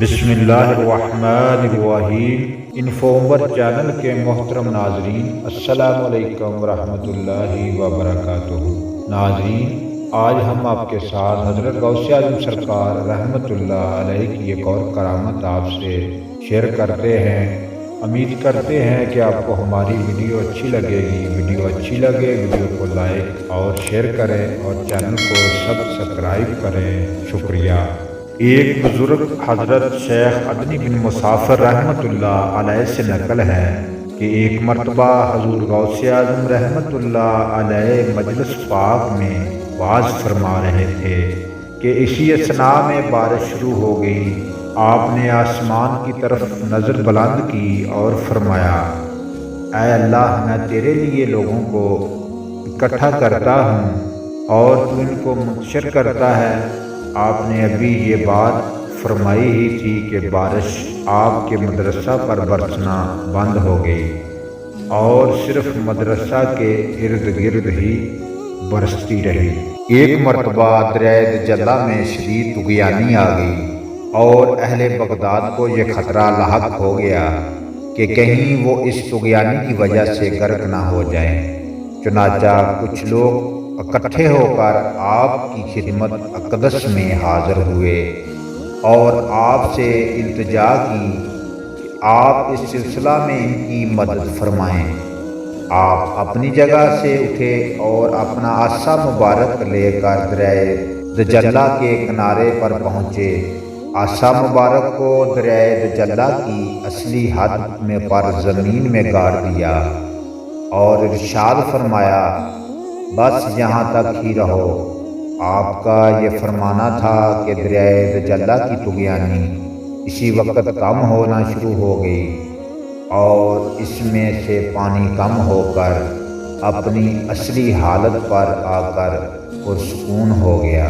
بسم اللہ الرحمن الرحیم۔ انفومر چینل کے محترم ناظرین، السلام علیکم ورحمۃ اللہ وبرکاتہ۔ ناظرین، آج ہم آپ کے ساتھ حضرت غوث اعظم سرکار رحمۃ اللہ علیہ کی ایک اور کرامت آپ سے شیئر کرتے ہیں۔ امید کرتے ہیں کہ آپ کو ہماری ویڈیو اچھی لگے گی۔ ویڈیو اچھی لگے ویڈیو کو لائک اور شیئر کریں اور چینل کو سبسکرائب کریں۔ شکریہ۔ ایک بزرگ حضرت شیخ عدنی بن مسافر رحمۃ اللہ علیہ سے نقل ہے کہ ایک مرتبہ حضور غوث اعظم رحمۃ اللہ علیہ مجلس پاک میں وعظ فرما رہے تھے کہ اسی اثناء میں بارش شروع ہو گئی۔ آپ نے آسمان کی طرف نظر بلند کی اور فرمایا، اے اللہ، میں تیرے لیے لوگوں کو اکٹھا کرتا ہوں اور تو ان کو منتشر کرتا ہے۔ آپ نے ابھی یہ بات فرمائی ہی تھی کہ بارش آپ کے مدرسہ پر برسنا بند ہو گئی اور صرف مدرسہ کے ارد گرد ہی برستی رہی۔ ایک مرتبہ دریائے دجلہ میں شدید طغیانی آ گئی اور اہل بغداد کو یہ خطرہ لاحق ہو گیا کہ کہیں وہ اس طغیانی کی وجہ سے غرق نہ ہو جائیں۔ چنانچہ کچھ لوگ اکٹھے ہو کر آپ کی خدمت اقدس میں حاضر ہوئے اور آپ سے التجا کی کہ آپ اس سلسلہ میں ان کی مدد فرمائیں۔ آپ اپنی جگہ سے اٹھے اور اپنا عصا مبارک لے کر دریائے دجلہ کے کنارے پر پہنچے۔ عصا مبارک کو دریائے دجلہ کی اصلی حد میں پر زمین میں گاڑ دیا اور ارشاد فرمایا، بس یہاں تک ہی رہو۔ آپ کا یہ فرمانا تھا کہ دریائے دجلہ کی طغیانی اسی وقت کم ہونا شروع ہو گئی اور اس میں سے پانی کم ہو کر اپنی اصلی حالت پر آ کر پرسکون ہو گیا۔